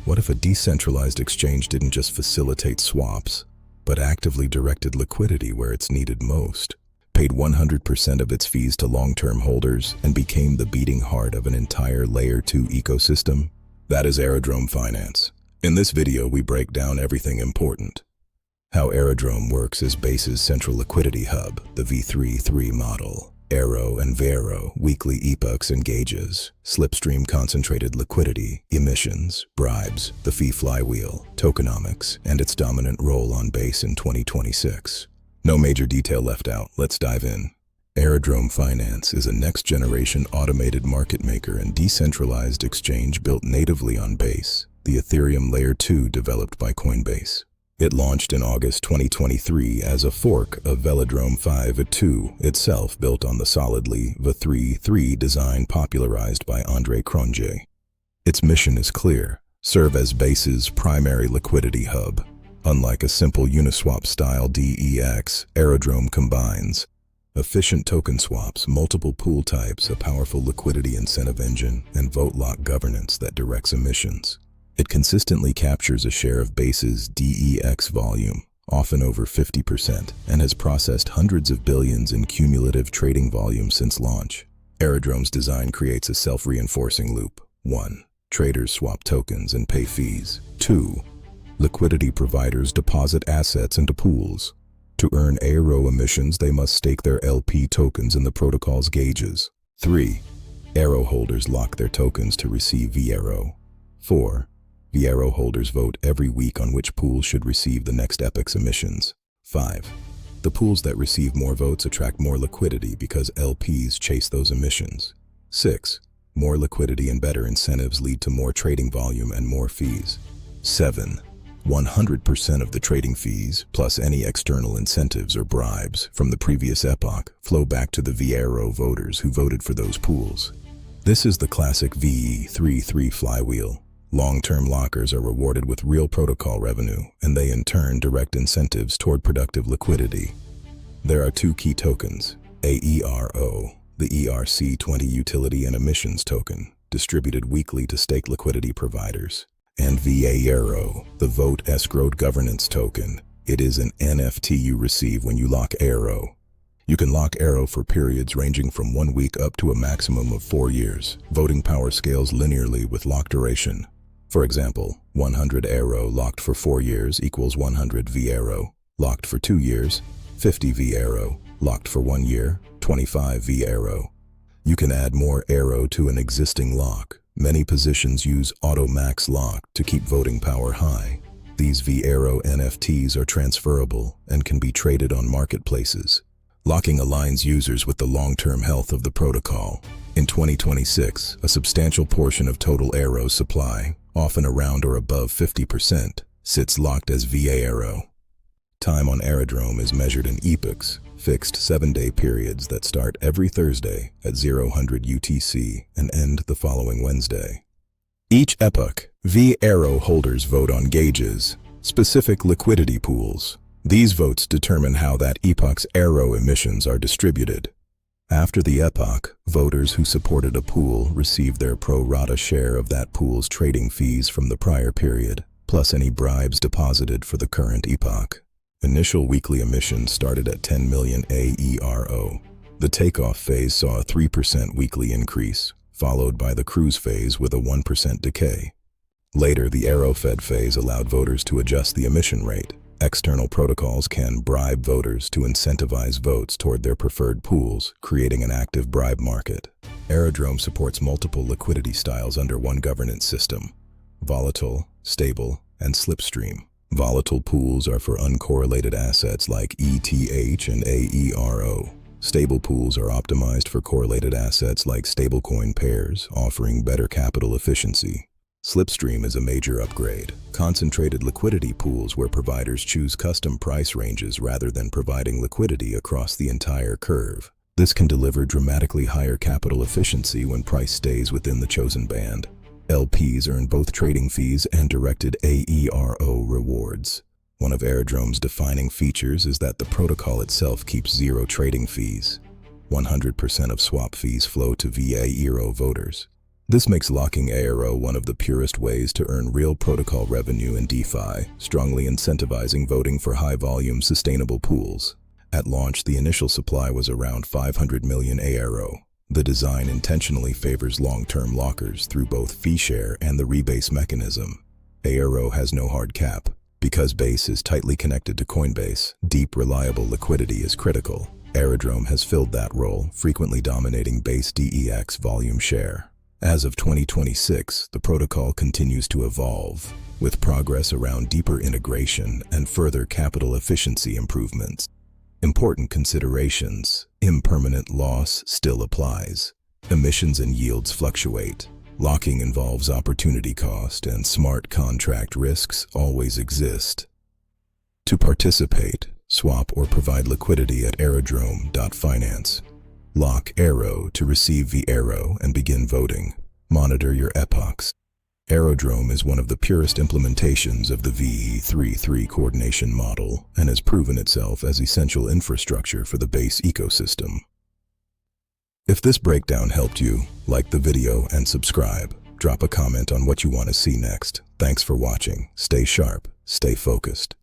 What if a decentralized exchange didn't just facilitate swaps, but actively directed liquidity where it's needed most, paid 100% of its fees to long-term holders, and became the beating heart of an entire Layer 2 ecosystem? That is Aerodrome Finance. In this video, we break down everything important. How Aerodrome works as Base's central liquidity hub, the v3-3 model. AERO and veAERO, weekly Epochs and gauges, Slipstream concentrated liquidity, emissions, bribes, the fee flywheel, Tokenomics, and its dominant role on Base in 2026. No major detail left out, let's dive in. Aerodrome Finance is a next-generation automated market maker and decentralized exchange built natively on Base, the Ethereum Layer 2 developed by Coinbase. It launched in August 2023 as a fork of veAERO 5.2, itself built on the solidly v3-3 design popularized by Andre Cronje. Its mission is clear: serve as Base's primary liquidity hub. Unlike a simple Uniswap-style DEX, Aerodrome combines efficient token swaps, multiple pool types, a powerful liquidity incentive engine, and vote-lock governance that directs emissions. It consistently captures a share of Base's DEX volume, often over 50%, and has processed hundreds of billions in cumulative trading volume since launch. Aerodrome's design creates a self-reinforcing loop. 1. Traders swap tokens and pay fees. 2. Liquidity providers deposit assets into pools. To earn AERO emissions, they must stake their LP tokens in the protocol's gauges. 3. AERO holders lock their tokens to receive veAERO. 4. veAERO holders vote every week on which pool should receive the next Epochs emissions. 5. The pools that receive more votes attract more liquidity because LPs chase those emissions. 6. More liquidity and better incentives lead to more trading volume and more fees. 7. 100% of the trading fees, plus any external incentives or bribes from the previous epoch, flow back to the veAERO voters who voted for those pools. This is the classic v3-3 flywheel. Long-term lockers are rewarded with real protocol revenue, and they in turn direct incentives toward productive liquidity. There are two key tokens: AERO, the ERC20 utility and emissions token, distributed weekly to stake liquidity providers, and veAERO, the vote-escrowed governance token. It is an NFT you receive when you lock AERO. You can lock AERO for periods ranging from 1 week up to a maximum of 4 years. Voting power scales linearly with lock duration. For example, 100 AERO locked for 4 years equals 100 veAERO, locked for 2 years, 50 veAERO, locked for 1 year, 25 veAERO. You can add more AERO to an existing lock. Many positions use auto max lock to keep voting power high. These veAERO NFTs are transferable and can be traded on marketplaces. Locking aligns users with the long-term health of the protocol. In 2026, a substantial portion of total AERO supply, often around or above 50%, sits locked as veAERO. Time on Aerodrome is measured in epochs, fixed 7-day periods that start every Thursday at 0000 UTC and end the following Wednesday. Each epoch, veAERO holders vote on gauges, specific liquidity pools. These votes determine how that epoch's AERO emissions are distributed. After the epoch, voters who supported a pool receive their pro-rata share of that pool's trading fees from the prior period, plus any bribes deposited for the current epoch. Initial weekly emissions started at 10 million AERO. The takeoff phase saw a 3% weekly increase, followed by the cruise phase with a 1% decay. Later, the AERO Fed phase allowed voters to adjust the emission rate. External protocols can bribe voters to incentivize votes toward their preferred pools, creating an active bribe market. Aerodrome supports multiple liquidity styles under one governance system: volatile, stable, and slipstream. Volatile pools are for uncorrelated assets like ETH and AERO. Stable pools are optimized for correlated assets like stablecoin pairs, offering better capital efficiency. Slipstream is a major upgrade. Concentrated liquidity pools where providers choose custom price ranges rather than providing liquidity across the entire curve. This can deliver dramatically higher capital efficiency when price stays within the chosen band. LPs earn both trading fees and directed AERO rewards. One of Aerodrome's defining features is that the protocol itself keeps zero trading fees. 100% of swap fees flow to veAERO voters. This makes locking AERO one of the purest ways to earn real protocol revenue in DeFi, strongly incentivizing voting for high-volume sustainable pools. At launch, the initial supply was around 500 million AERO. The design intentionally favors long-term lockers through both fee share and the rebase mechanism. AERO has no hard cap. Because Base is tightly connected to Coinbase, deep, reliable liquidity is critical. Aerodrome has filled that role, frequently dominating BaseDEX volume share. As of 2026, the protocol continues to evolve, with progress around deeper integration and further capital efficiency improvements. Important considerations: impermanent loss still applies. Emissions and yields fluctuate. Locking involves opportunity cost, and smart contract risks always exist. To participate, swap or provide liquidity at Aerodrome.Finance. Lock AERO to receive veAERO and begin voting. Monitor your Epochs. Aerodrome is one of the purest implementations of the VE33 coordination model and has proven itself as essential infrastructure for the Base ecosystem. If this breakdown helped you, like the video and subscribe. Drop a comment on what you want to see next. Thanks for watching. Stay sharp, stay focused.